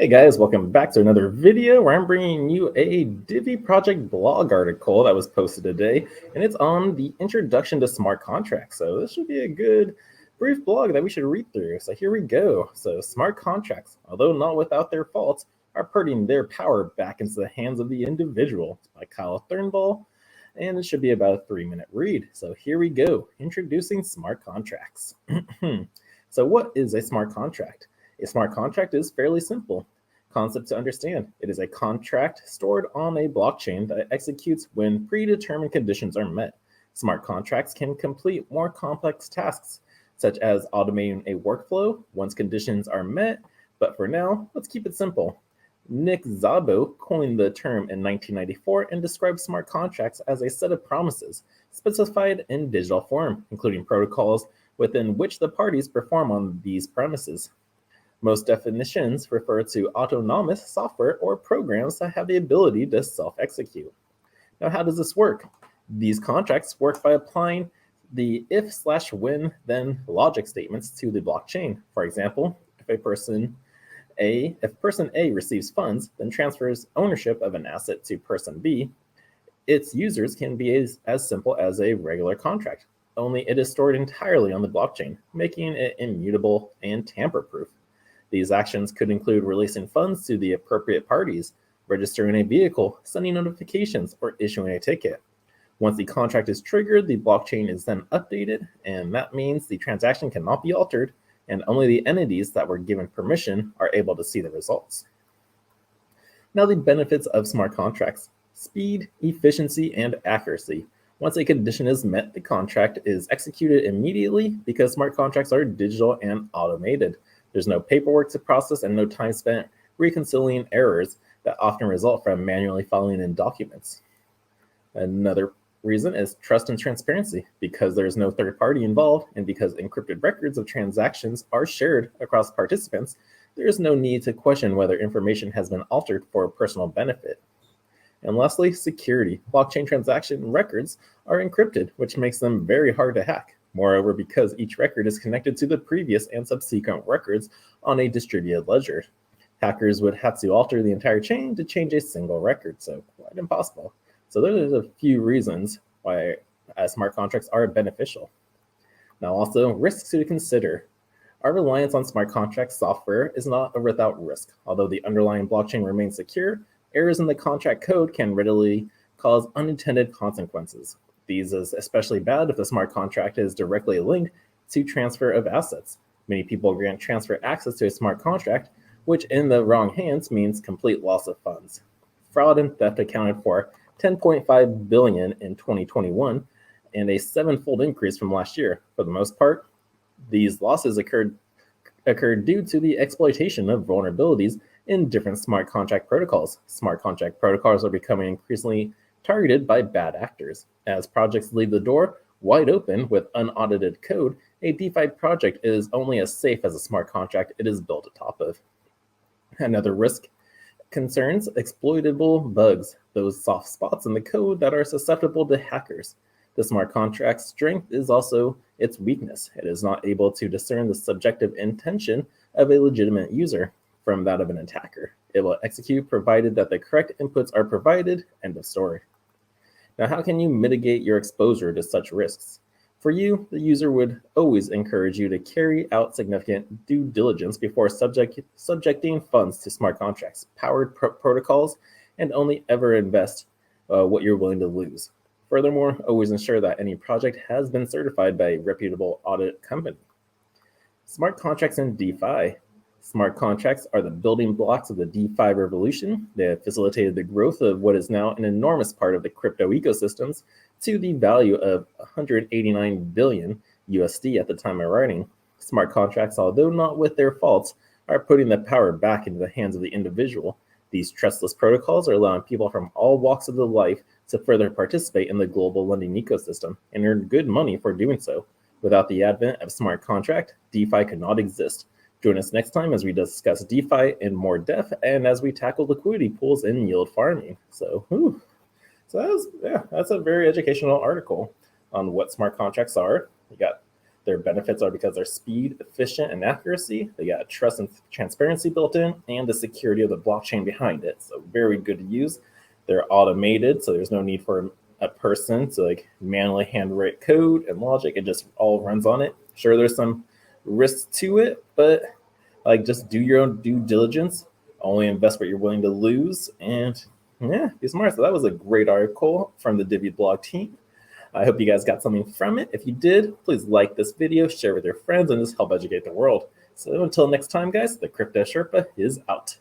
Hey guys, welcome back to another video where I'm bringing you a Divi project blog article that was posted today, and it's on the introduction to smart contracts. So this should be a good brief blog that we should read through. So here we go. So smart contracts, although not without their faults, are putting their power back into the hands of the individual. It's by Kyle Thurnball, and it should be about a 3-minute read. So here we go, introducing smart contracts. So what is a smart contract? A smart contract is fairly simple concept to understand. It is a contract stored on a blockchain that executes when predetermined conditions are met. Smart contracts can complete more complex tasks, such as automating a workflow once conditions are met, but for now, let's keep it simple. Nick Szabo coined the term in 1994 and described smart contracts as a set of promises specified in digital form, including protocols within which the parties perform on these premises. Most definitions refer to autonomous software or programs that have the ability to self-execute. Now, how does this work? These contracts work by applying the if/when/then logic statements to the blockchain. For example, if person A receives funds, then transfers ownership of an asset to person B, its users can be as simple as a regular contract, only it is stored entirely on the blockchain, making it immutable and tamper-proof. These actions could include releasing funds to the appropriate parties, registering a vehicle, sending notifications, or issuing a ticket. Once the contract is triggered, the blockchain is then updated, and that means the transaction cannot be altered, and only the entities that were given permission are able to see the results. Now, the benefits of smart contracts: speed, efficiency, and accuracy. Once a condition is met, the contract is executed immediately because smart contracts are digital and automated. There's no paperwork to process and no time spent reconciling errors that often result from manually filling in documents. Another reason is trust and transparency. Because there's no third party involved and because encrypted records of transactions are shared across participants, there is no need to question whether information has been altered for personal benefit. And lastly, security. Blockchain transaction records are encrypted, which makes them very hard to hack. Moreover, because each record is connected to the previous and subsequent records on a distributed ledger, hackers would have to alter the entire chain to change a single record, so quite impossible. So there's a few reasons why smart contracts are beneficial. Now, also risks to consider. Our reliance on smart contract software is not without risk. Although the underlying blockchain remains secure, errors in the contract code can readily cause unintended consequences. These is especially bad if the smart contract is directly linked to transfer of assets. Many people grant transfer access to a smart contract, which in the wrong hands means complete loss of funds. Fraud and theft accounted for $10.5 billion in 2021 and a 7-fold increase from last year. For the most part, these losses occurred due to the exploitation of vulnerabilities in different smart contract protocols. Smart contract protocols are becoming increasingly targeted by bad actors. As projects leave the door wide open with unaudited code, a DeFi project is only as safe as a smart contract it is built atop of. Another risk concerns exploitable bugs, those soft spots in the code that are susceptible to hackers. The smart contract's strength is also its weakness. It is not able to discern the subjective intention of a legitimate user from that of an attacker. It will execute provided that the correct inputs are provided. End of story. Now, how can you mitigate your exposure to such risks? For you, the user would always encourage you to carry out significant due diligence before subjecting funds to smart contracts, powered protocols, and only ever invest what you're willing to lose. Furthermore, always ensure that any project has been certified by a reputable audit company. Smart contracts and DeFi. Smart contracts are the building blocks of the DeFi revolution. They have facilitated the growth of what is now an enormous part of the crypto ecosystems to the value of 189 billion USD at the time of writing. Smart contracts, although not with their faults, are putting the power back into the hands of the individual. These trustless protocols are allowing people from all walks of the life to further participate in the global lending ecosystem and earn good money for doing so. Without the advent of smart contract, DeFi could not exist. Join us next time as we discuss DeFi in more depth and as we tackle liquidity pools and yield farming. That's a very educational article on what smart contracts are. You got Their benefits are because they're speed, efficient, and accuracy. They got trust and transparency built in, and the security of the blockchain behind it. So very good to use. They're automated, so there's no need for a person to like manually handwrite code and logic. It just all runs on it. Sure, there's some risks to it, but like just do your own due diligence. Only invest what you're willing to lose, and yeah, be smart. So that was a great article from the Divi blog team. I hope you guys got something from it. If you did, please like this video, share with your friends, and just help educate the world. So until next time, guys, the Crypto Sherpa is out.